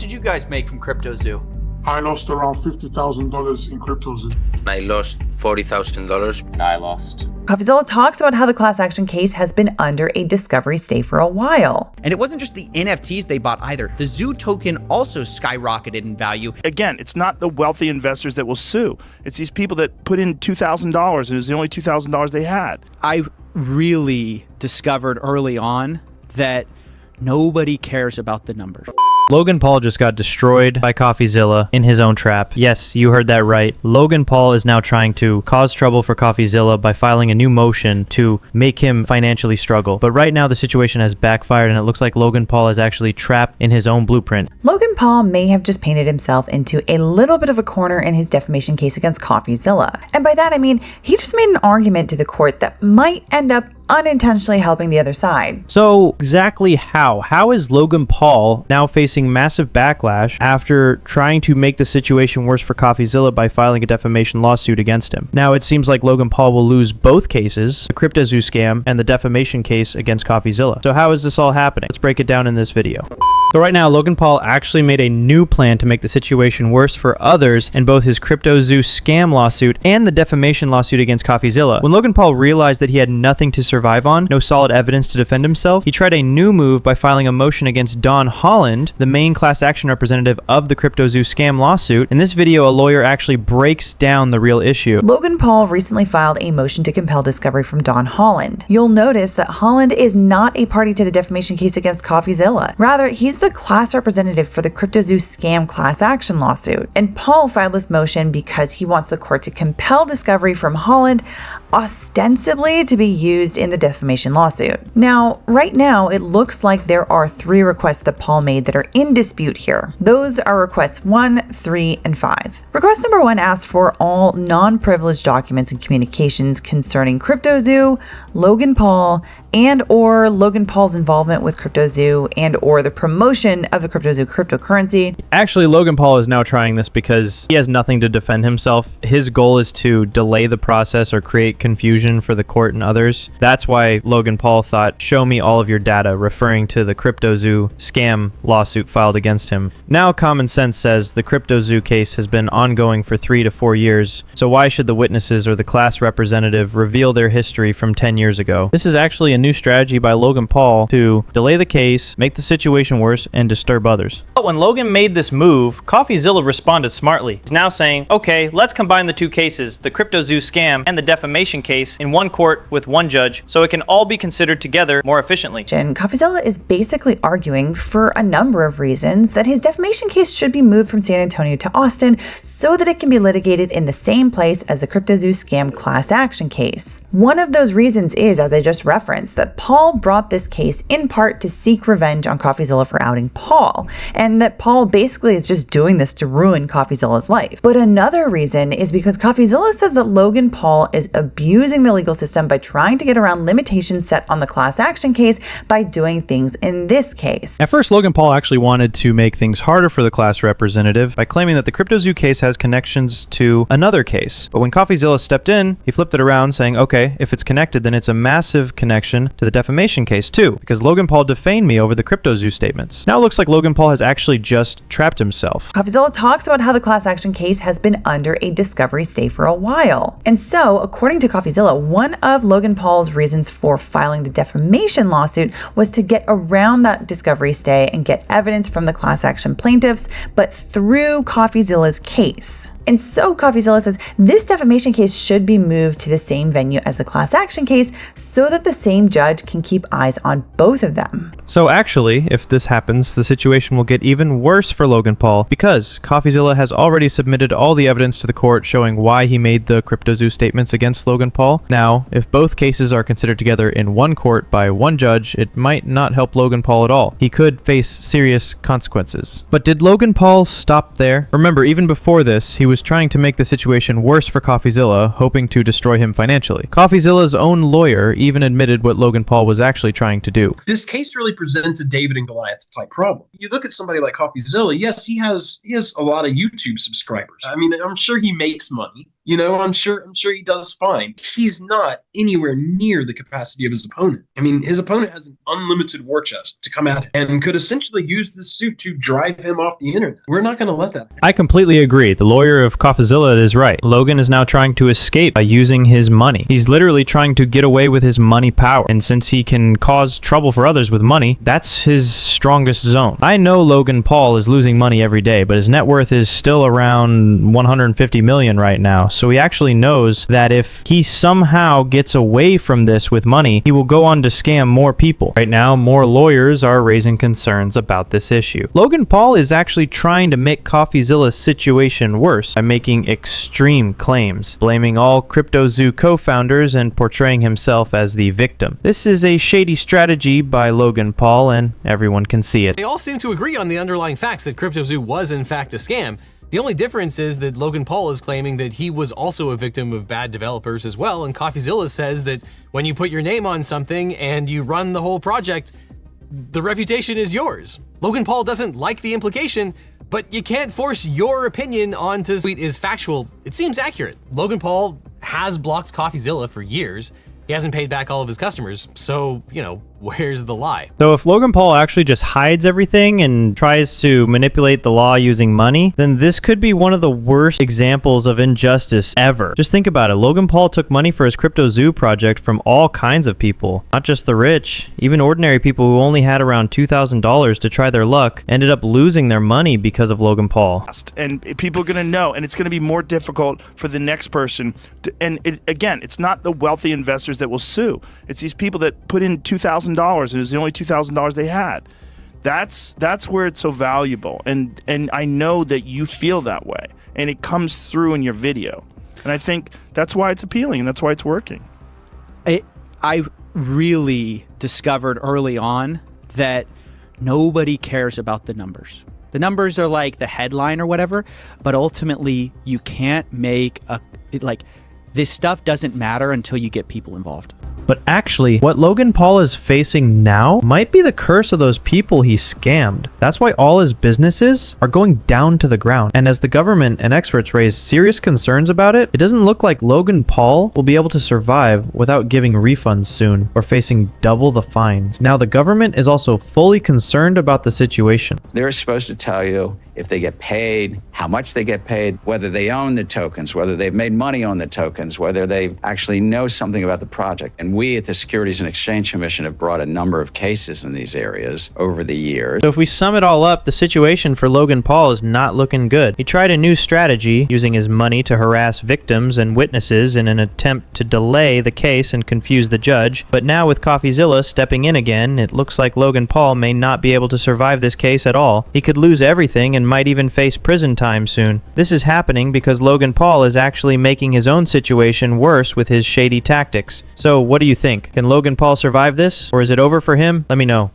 did you guys make from CryptoZoo? I lost around $50,000 in CryptoZoo. I lost $40,000. I lost. Coffeezilla talks about how the class action case has been under a discovery stay for a while. And it wasn't just the NFTs they bought either. The Zoo token also skyrocketed in value. Again, it's not the wealthy investors that will sue. It's these people that put in $2,000 and it was the only $2,000 they had. I really discovered early on that nobody cares about the numbers. Logan Paul just got destroyed by Coffeezilla in his own trap. Yes, you heard that right. Logan Paul is now trying to cause trouble for Coffeezilla by filing a new motion to make him financially struggle. But right now the situation has backfired and it looks like Logan Paul is actually trapped in his own blueprint. Logan Paul may have just painted himself into a little bit of a corner in his defamation case against Coffeezilla. And by that I mean he just made an argument to the court that might end up unintentionally helping the other side. So exactly how? How is Logan Paul now facing massive backlash after trying to make the situation worse for Coffeezilla by filing a defamation lawsuit against him? Now it seems like Logan Paul will lose both cases, the CryptoZoo scam and the defamation case against Coffeezilla. So how is this all happening? Let's break it down in this video. So right now, Logan Paul actually made a new plan to make the situation worse for others in both his CryptoZoo scam lawsuit and the defamation lawsuit against Coffeezilla. When Logan Paul realized that he had nothing to survive on, no solid evidence to defend himself, he tried a new move by filing a motion against Don Holland, the main class action representative of the CryptoZoo scam lawsuit. In this video, a lawyer actually breaks down the real issue. Logan Paul recently filed a motion to compel discovery from Don Holland. You'll notice that Holland is not a party to the defamation case against Coffeezilla. Rather, he's the class representative for the CryptoZoo scam class action lawsuit. And Paul filed this motion because he wants the court to compel discovery from Holland, ostensibly to be used in the defamation lawsuit. Now, right now, it looks like there are 3 requests that Paul made that are in dispute here. Those are requests 1, 3, and 5. Request number 1 asks for all non-privileged documents and communications concerning CryptoZoo, Logan Paul, and or Logan Paul's involvement with CryptoZoo and or the promotion of the CryptoZoo cryptocurrency. Actually, Logan Paul is now trying this because he has nothing to defend himself. His goal is to delay the process or create confusion for the court and others. That's why Logan Paul thought, show me all of your data, referring to the CryptoZoo scam lawsuit filed against him. Now common sense says the CryptoZoo case has been ongoing for 3 to 4 years, so why should the witnesses or the class representative reveal their history from 10 years ago? This is actually a new strategy by Logan Paul to delay the case, make the situation worse, and disturb others. But when Logan made this move, Coffeezilla responded smartly. He's now saying, okay, let's combine the 2 cases, the CryptoZoo scam and the defamation case, in one court with one judge, so it can all be considered together more efficiently. Coffeezilla is basically arguing for a number of reasons that his defamation case should be moved from San Antonio to Austin so that it can be litigated in the same place as the CryptoZoo scam class action case. One of those reasons is, as I just referenced, that Paul brought this case in part to seek revenge on Coffeezilla for outing Paul, and that Paul basically is just doing this to ruin Coffeezilla's life. But another reason is because Coffeezilla says that Logan Paul is abusing the legal system by trying to get around limitations set on the class action case by doing things in this case. At first, Logan Paul actually wanted to make things harder for the class representative by claiming that the CryptoZoo case has connections to another case. But when Coffeezilla stepped in, he flipped it around saying, okay, if it's connected, then it's a massive connection to the defamation case too, because Logan Paul defamed me over the CryptoZoo statements. Now it looks like Logan Paul has actually just trapped himself. Coffeezilla talks about how the class action case has been under a discovery stay for a while. And so, according to Coffeezilla, one of Logan Paul's reasons for filing the defamation lawsuit was to get around that discovery stay and get evidence from the class action plaintiffs, but through Coffeezilla's case. And so Coffeezilla says this defamation case should be moved to the same venue as the class action case so that the same judge can keep eyes on both of them. So actually, if this happens, the situation will get even worse for Logan Paul because Coffeezilla has already submitted all the evidence to the court showing why he made the CryptoZoo statements against Logan Paul. Now, if both cases are considered together in one court by one judge, it might not help Logan Paul at all. He could face serious consequences. But did Logan Paul stop there? Remember, even before this, he was trying to make the situation worse for Coffeezilla, hoping to destroy him financially. Coffeezilla's own lawyer even admitted what Logan Paul was actually trying to do. This case really presents a David and Goliath type problem. You look at somebody like Coffeezilla, yes, he has a lot of YouTube subscribers. I mean, I'm sure he makes money. You know, I'm sure he does fine. He's not anywhere near the capacity of his opponent. I mean, his opponent has an unlimited war chest to come at him and could essentially use this suit to drive him off the internet. We're not going to let that happen. I completely agree. The lawyer of Coffeezilla is right. Logan is now trying to escape by using his money. He's literally trying to get away with his money power. And since he can cause trouble for others with money, that's his strongest zone. I know Logan Paul is losing money every day, but his net worth is still around 150 million right now. So he actually knows that if he somehow gets away from this with money, he will go on to scam more people. Right now, more lawyers are raising concerns about this issue. Logan Paul is actually trying to make Coffeezilla's situation worse by making extreme claims, blaming all CryptoZoo co-founders and portraying himself as the victim. This is a shady strategy by Logan Paul, and everyone can see it. They all seem to agree on the underlying facts that CryptoZoo was in fact a scam. The only difference is that Logan Paul is claiming that he was also a victim of bad developers as well, and Coffeezilla says that when you put your name on something and you run the whole project, the reputation is yours. Logan Paul doesn't like the implication, but you can't force your opinion onto tweet is factual. It seems accurate. Logan Paul has blocked Coffeezilla for years. He hasn't paid back all of his customers, so, you know, where's the lie? So if Logan Paul actually just hides everything and tries to manipulate the law using money, then this could be one of the worst examples of injustice ever. Just think about it. Logan Paul took money for his CryptoZoo project from all kinds of people, not just the rich. Even ordinary people who only had around $2,000 to try their luck ended up losing their money because of Logan Paul. And people are going to know, and it's going to be more difficult for the next person. Again, it's not the wealthy investors that will sue. It's these people that put in $2,000 and it was the only $2,000 they had. That's where it's so valuable. And I know that you feel that way, and it comes through in your video. And I think that's why it's appealing, and that's why it's working. I really discovered early on that nobody cares about the numbers. The numbers are like the headline or whatever, but ultimately you can't make this stuff doesn't matter until you get people involved. But actually, what Logan Paul is facing now might be the curse of those people he scammed. That's why all his businesses are going down to the ground. And as the government and experts raise serious concerns about it, it doesn't look like Logan Paul will be able to survive without giving refunds soon or facing double the fines. Now, the government is also fully concerned about the situation. They're supposed to tell you if they get paid, how much they get paid, whether they own the tokens, whether they've made money on the tokens, whether they actually know something about the project. And we at the Securities and Exchange Commission have brought a number of cases in these areas over the years. So if we sum it all up, the situation for Logan Paul is not looking good. He tried a new strategy, using his money to harass victims and witnesses in an attempt to delay the case and confuse the judge. But now with Coffeezilla stepping in again, it looks like Logan Paul may not be able to survive this case at all. He could lose everything and might even face prison time soon. This is happening because Logan Paul is actually making his own situation worse with his shady tactics. So what do you think? Can Logan Paul survive this? Or is it over for him? Let me know.